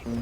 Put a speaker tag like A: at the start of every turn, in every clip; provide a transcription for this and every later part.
A: Good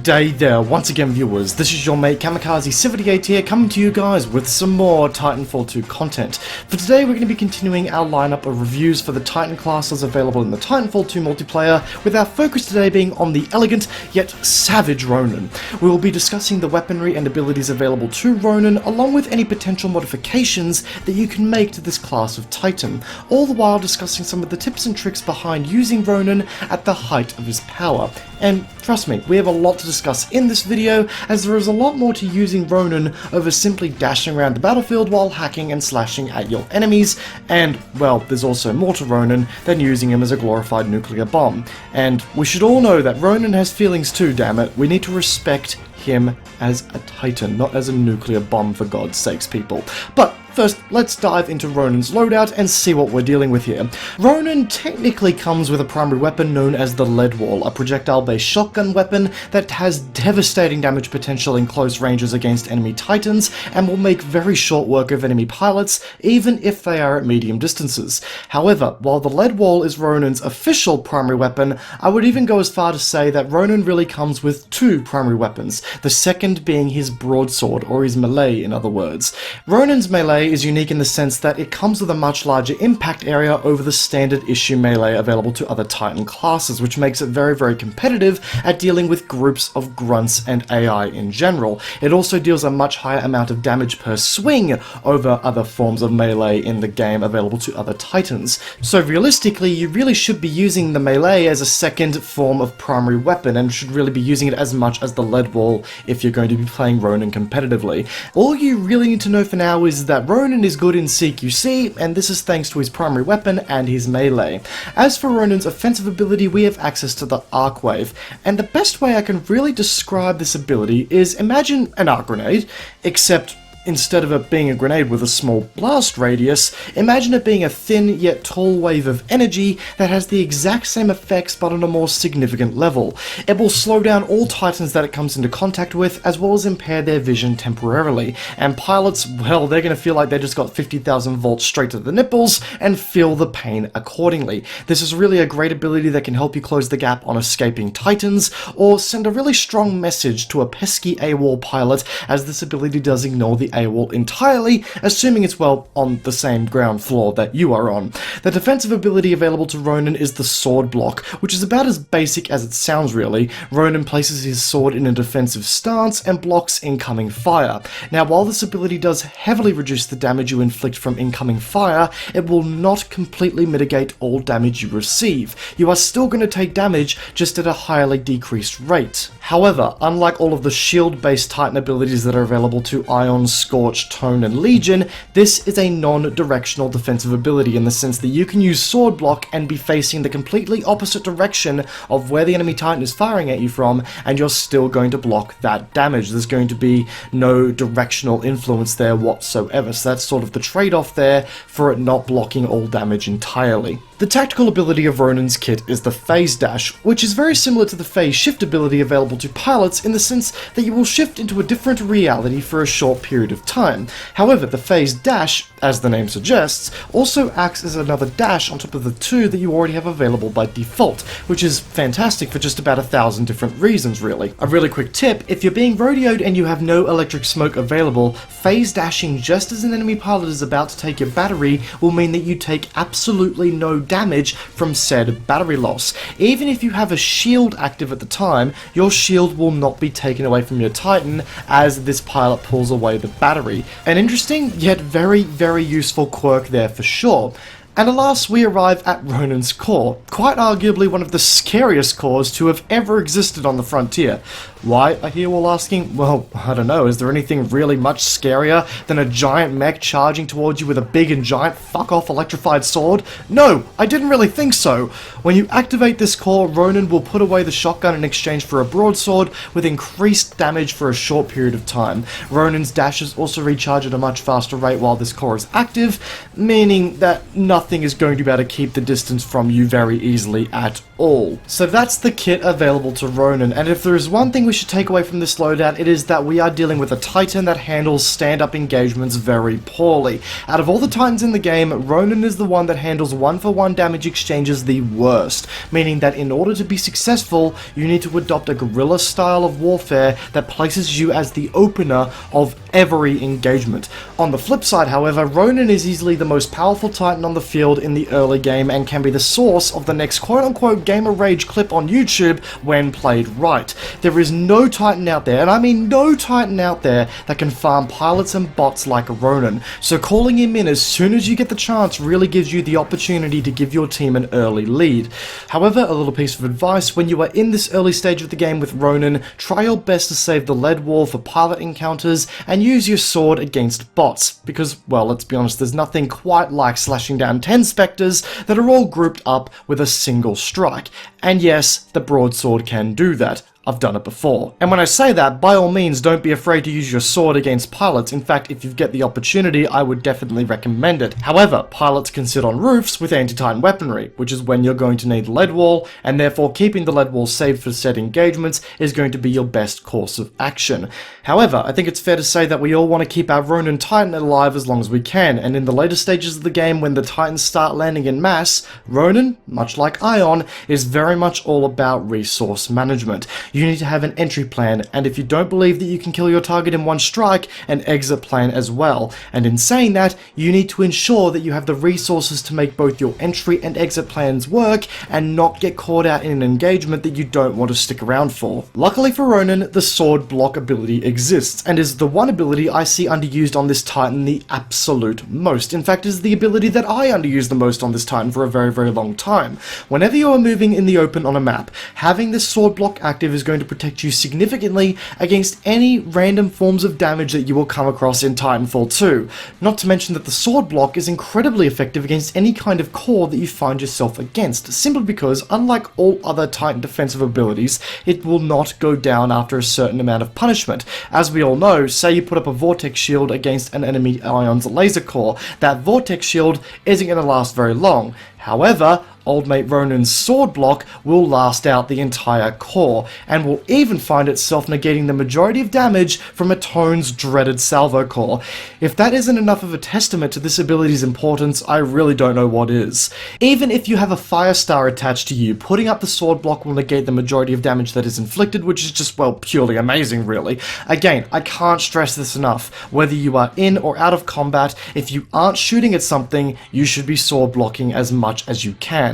A: day there, once again viewers, this is your mate Kamikaze78 here, coming to you guys with some more Titanfall 2 content. For today we're going to be continuing our lineup of reviews for the Titan classes available in the Titanfall 2 multiplayer, with our focus today being on the elegant yet savage Ronin. We will be discussing the weaponry and abilities available to Ronin, along with any potential modifications that you can make to this class of Titan, all the while discussing some of the tips and tricks behind using Ronin at the height of his power. And trust me, we have a lot to discuss in this video, as there is a lot more to using Ronin over simply dashing around the battlefield while hacking and slashing at your enemies, and, well, there's also more to Ronin than using him as a glorified nuclear bomb. And we should all know that Ronin has feelings too, damn it. We need to respect him as a Titan, not as a nuclear bomb, for God's sakes, people. But first, let's dive into Ronin's loadout and see what we're dealing with here. Ronin technically comes with a primary weapon known as the Lead Wall, a projectile-based shotgun weapon that has devastating damage potential in close ranges against enemy Titans, and will make very short work of enemy pilots, even if they are at medium distances. However, while the Lead Wall is Ronin's official primary weapon, I would even go as far to say that Ronin really comes with two primary weapons, the second being his broadsword, or his melee in other words. Ronin's melee is unique in the sense that it comes with a much larger impact area over the standard issue melee available to other Titan classes, which makes it very, very competitive at dealing with groups of grunts and AI in general. It also deals a much higher amount of damage per swing over other forms of melee in the game available to other Titans. So realistically, you really should be using the melee as a second form of primary weapon, and should really be using it as much as the Lead Wall if you're going to be playing Ronin competitively. All you really need to know for now is that Ronin is good in CQC, and this is thanks to his primary weapon and his melee. As for Ronin's offensive ability, we have access to the Arc Wave, and the best way I can really describe this ability is imagine an arc grenade, except instead of it being a grenade with a small blast radius, imagine it being a thin yet tall wave of energy that has the exact same effects but on a more significant level. It will slow down all Titans that it comes into contact with, as well as impair their vision temporarily, and pilots, well, they're going to feel like they just got 50,000 volts straight to the nipples and feel the pain accordingly. This is really a great ability that can help you close the gap on escaping Titans, or send a really strong message to a pesky AWOL pilot, as this ability does ignore the AWOL entirely, assuming it's, well, on the same ground floor that you are on. The defensive ability available to Ronin is the Sword Block, which is about as basic as it sounds really. Ronin places his sword in a defensive stance and blocks incoming fire. Now, while this ability does heavily reduce the damage you inflict from incoming fire, it will not completely mitigate all damage you receive. You are still going to take damage, just at a highly decreased rate. However, unlike all of the shield-based Titan abilities that are available to Ion, Scorch, Tone, and Legion, this is a non-directional defensive ability in the sense that you can use Sword Block and be facing the completely opposite direction of where the enemy Titan is firing at you from, and you're still going to block that damage. There's going to be no directional influence there whatsoever, so that's sort of the trade-off there for it not blocking all damage entirely. The tactical ability of Ronin's kit is the Phase Dash, which is very similar to the Phase Shift ability available to pilots in the sense that you will shift into a different reality for a short period of time. However, the Phase Dash, as the name suggests, also acts as another dash on top of the two that you already have available by default, which is fantastic for just about 1,000 different reasons, really. A really quick tip: if you're being rodeoed and you have no electric smoke available, phase dashing just as an enemy pilot is about to take your battery will mean that you take absolutely no damage from said battery loss. Even if you have a shield active at the time, your shield will not be taken away from your Titan as this pilot pulls away the battery. An interesting yet very, very useful quirk there for sure. And alas, we arrive at Ronin's core, quite arguably one of the scariest cores to have ever existed on the frontier. Why, I hear you all asking? Well, I don't know, is there anything really much scarier than a giant mech charging towards you with a big and giant fuck-off electrified sword? No, I didn't really think so. When you activate this core, Ronin will put away the shotgun in exchange for a broadsword with increased damage for a short period of time. Ronin's dashes also recharge at a much faster rate while this core is active, meaning that nothing is going to be able to keep the distance from you very easily at all. So that's the kit available to Ronin, and if there is one thing we should take away from this loadout, it is that we are dealing with a Titan that handles stand-up engagements very poorly. Out of all the Titans in the game, Ronin is the one that handles one-for-one damage exchanges the worst, meaning that in order to be successful, you need to adopt a guerrilla style of warfare that places you as the opener of every engagement. On the flip side, however, Ronin is easily the most powerful Titan on the field in the early game and can be the source of the next quote-unquote gamer rage clip on YouTube when played right. There is no Titan out there, and I mean no Titan out there, that can farm pilots and bots like Ronin, so calling him in as soon as you get the chance really gives you the opportunity to give your team an early lead. However, a little piece of advice: when you are in this early stage of the game with Ronin, try your best to save the lead wall for pilot encounters and use your sword against bots, because, well, let's be honest, there's nothing quite like slashing down 10 spectres that are all grouped up with a single strike. And yes, the broadsword can do that. I've done it before. And when I say that, by all means, don't be afraid to use your sword against pilots. In fact, if you get the opportunity, I would definitely recommend it. However, pilots can sit on roofs with anti-Titan weaponry, which is when you're going to need lead wall, and therefore keeping the lead wall saved for set engagements is going to be your best course of action. However, I think it's fair to say that we all want to keep our Ronin Titan alive as long as we can, and in the later stages of the game, when the Titans start landing in mass, Ronin, much like Ion, is very much all about resource management. You need to have an entry plan, and if you don't believe that you can kill your target in one strike, an exit plan as well. And in saying that, you need to ensure that you have the resources to make both your entry and exit plans work and not get caught out in an engagement that you don't want to stick around for. Luckily for Ronin, the sword block ability exists, and is the one ability I see underused on this Titan the absolute most. In fact, is the ability that I underused the most on this Titan for a very, very long time. Whenever you are moving in the open on a map, having this sword block active is going to protect you significantly against any random forms of damage that you will come across in Titanfall 2. Not to mention that the sword block is incredibly effective against any kind of core that you find yourself against, simply because, unlike all other Titan defensive abilities, it will not go down after a certain amount of punishment. As we all know, say you put up a vortex shield against an enemy Ion's laser core, that vortex shield isn't going to last very long. However, old mate Ronin's sword block will last out the entire core, and will even find itself negating the majority of damage from a Tone's dreaded salvo core. If that isn't enough of a testament to this ability's importance, I really don't know what is. Even if you have a fire star attached to you, putting up the sword block will negate the majority of damage that is inflicted, which is just, well, purely amazing, really. Again, I can't stress this enough. Whether you are in or out of combat, if you aren't shooting at something, you should be sword blocking as much as you can.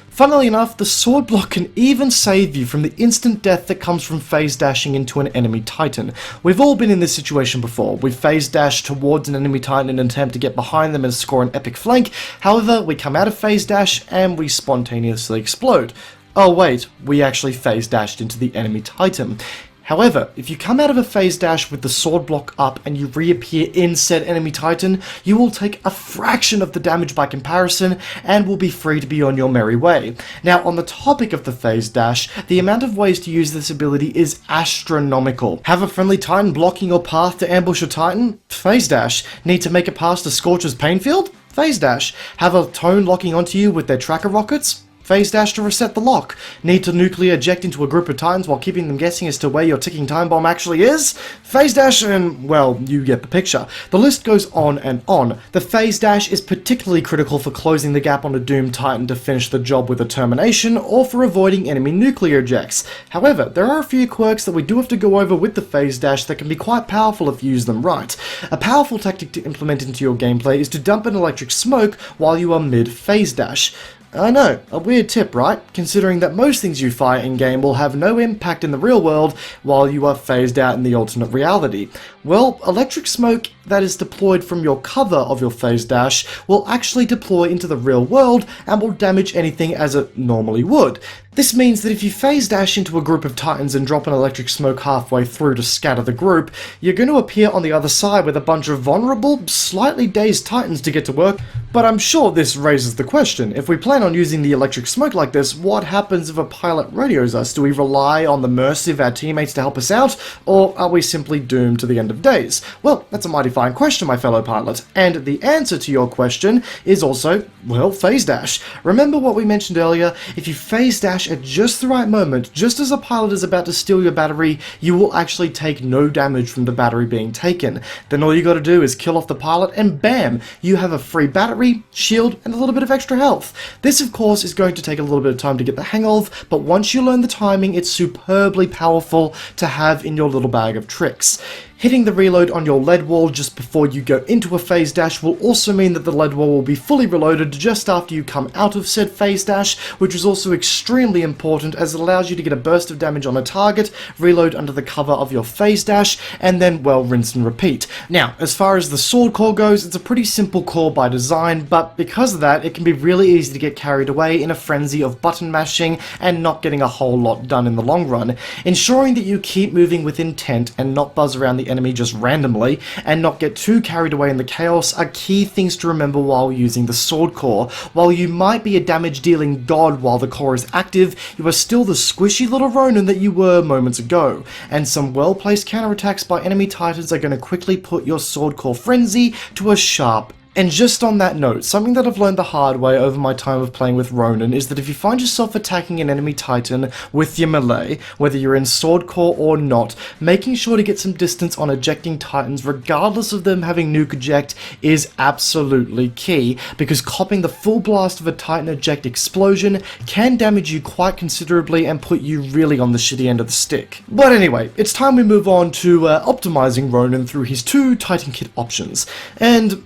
A: Funnily enough, the sword block can even save you from the instant death that comes from phase dashing into an enemy Titan. We've all been in this situation before. We've phase dashed towards an enemy Titan in an attempt to get behind them and score an epic flank. However, we come out of phase dash and we spontaneously explode. Oh wait, we actually phase dashed into the enemy Titan. However, if you come out of a phase dash with the sword block up and you reappear in said enemy Titan, you will take a fraction of the damage by comparison and will be free to be on your merry way. Now, on the topic of the phase dash, the amount of ways to use this ability is astronomical. Have a friendly Titan blocking your path to ambush a Titan? Phase dash. Need to make it past a Scorcher's pain field? Phase dash. Have a Tone locking onto you with their tracker rockets? Phase dash to reset the lock. Need to nuclear eject into a group of Titans while keeping them guessing as to where your ticking time bomb actually is? Phase dash and, well, you get the picture. The list goes on and on. The phase dash is particularly critical for closing the gap on a doomed Titan to finish the job with a termination, or for avoiding enemy nuclear ejects. However, there are a few quirks that we do have to go over with the phase dash that can be quite powerful if you use them right. A powerful tactic to implement into your gameplay is to dump an electric smoke while you are mid-phase dash. I know, a weird tip, right? Considering that most things you fire in-game will have no impact in the real world while you are phased out in the alternate reality. Well, electric smoke that is deployed from your cover of your phase dash will actually deploy into the real world and will damage anything as it normally would. This means that if you phase dash into a group of Titans and drop an electric smoke halfway through to scatter the group, you're going to appear on the other side with a bunch of vulnerable, slightly dazed Titans to get to work. But I'm sure this raises the question, if we plan on using the electric smoke like this, what happens if a pilot radios us? Do we rely on the mercy of our teammates to help us out, or are we simply doomed to the end of days? Well, that's a mighty fine question, my fellow pilot, and the answer to your question is also, well, phase dash. Remember what we mentioned earlier? If you phase dash at just the right moment, just as a pilot is about to steal your battery, you will actually take no damage from the battery being taken. Then all you gotta do is kill off the pilot and bam, you have a free battery, shield, and a little bit of extra health. This of course is going to take a little bit of time to get the hang of, but once you learn the timing, it's superbly powerful to have in your little bag of tricks. Hitting the reload on your lead wall just before you go into a phase dash will also mean that the lead wall will be fully reloaded just after you come out of said phase dash, which is also extremely important as it allows you to get a burst of damage on a target, reload under the cover of your phase dash, and then, well, rinse and repeat. Now, as far as the sword core goes, it's a pretty simple core by design, but because of that, it can be really easy to get carried away in a frenzy of button mashing and not getting a whole lot done in the long run. Ensuring that you keep moving with intent and not buzz around the enemy just randomly and not get too carried away in the chaos are key things to remember while using the sword core. While you might be a damage dealing god while the core is active, you are still the squishy little Ronin that you were moments ago, and some well placed counterattacks by enemy Titans are going to quickly put your sword core frenzy to a sharp. And just on that note, something that I've learned the hard way over my time of playing with Ronin is that if you find yourself attacking an enemy Titan with your melee, whether you're in sword core or not, making sure to get some distance on ejecting Titans regardless of them having nuke eject is absolutely key, because copping the full blast of a Titan eject explosion can damage you quite considerably and put you really on the shitty end of the stick. But anyway, it's time we move on to optimizing Ronin through his two Titan kit options. And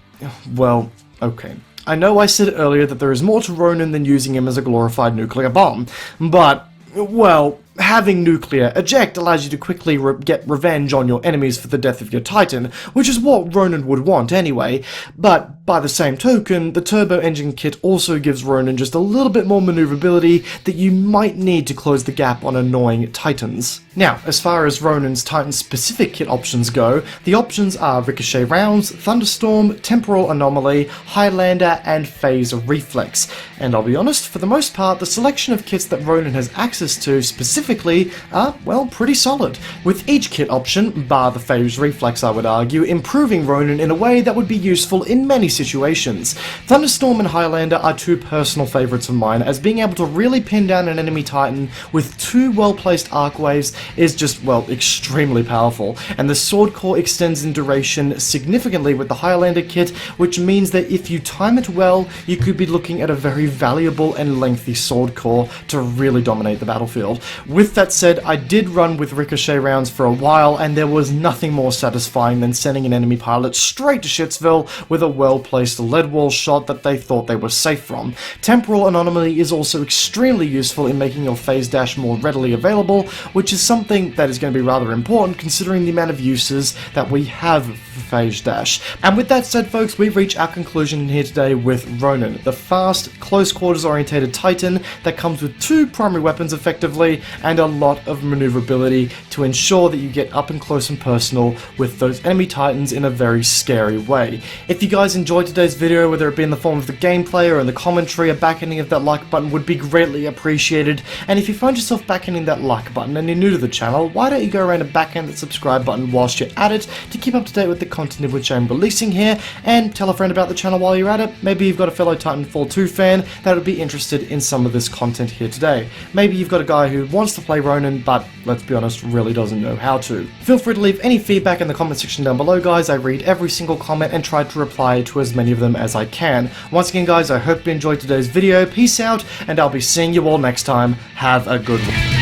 A: well, okay. I know I said earlier that there is more to Ronin than using him as a glorified nuclear bomb, but, well, having nuclear eject allows you to quickly get revenge on your enemies for the death of your Titan, which is what Ronin would want anyway, but by the same token, the turbo engine kit also gives Ronin just a little bit more maneuverability that you might need to close the gap on annoying Titans. Now, as far as Ronin's Titan-specific kit options go, the options are Ricochet Rounds, Thunderstorm, Temporal Anomaly, Highlander, and Phase Reflex. And I'll be honest, for the most part, the selection of kits that Ronin has access to specifically are, well, pretty solid, with each kit option, bar the Phase Reflex I would argue, improving Ronin in a way that would be useful in many situations. Thunderstorm and Highlander are two personal favourites of mine, as being able to really pin down an enemy Titan with two well-placed arc waves is just, well, extremely powerful, and the sword core extends in duration significantly with the Highlander kit, which means that if you time it well, you could be looking at a very valuable and lengthy sword core to really dominate the battlefield. With that said, I did run with Ricochet Rounds for a while, and there was nothing more satisfying than sending an enemy pilot straight to Shitsville with a well-placed lead wall shot that they thought they were safe from. Temporal Anomaly is also extremely useful in making your phase dash more readily available, which is something that is going to be rather important considering the amount of uses that we have for phase dash. And with that said, folks, we reach our conclusion here today with Ronin, the fast, close quarters orientated Titan that comes with two primary weapons effectively and a lot of maneuverability to ensure that you get up and close and personal with those enemy Titans in a very scary way. If you guys enjoyed today's video, whether it be in the form of the gameplay or in the commentary, a backhanding of that like button would be greatly appreciated. And if you find yourself backhanding that like button and you're new to the channel, why don't you go around and backhand that subscribe button whilst you're at it to keep up to date with the content of which I'm releasing here, and tell a friend about the channel while you're at it. Maybe you've got a fellow Titanfall 2 fan that would be interested in some of this content here today. Maybe you've got a guy who wants to play Ronin, but let's be honest, really doesn't know how to. Feel free to leave any feedback in the comment section down below, guys. I read every single comment and try to reply to as many of them as I can. Once again, guys, I hope you enjoyed today's video. Peace out, and I'll be seeing you all next time. Have a good one.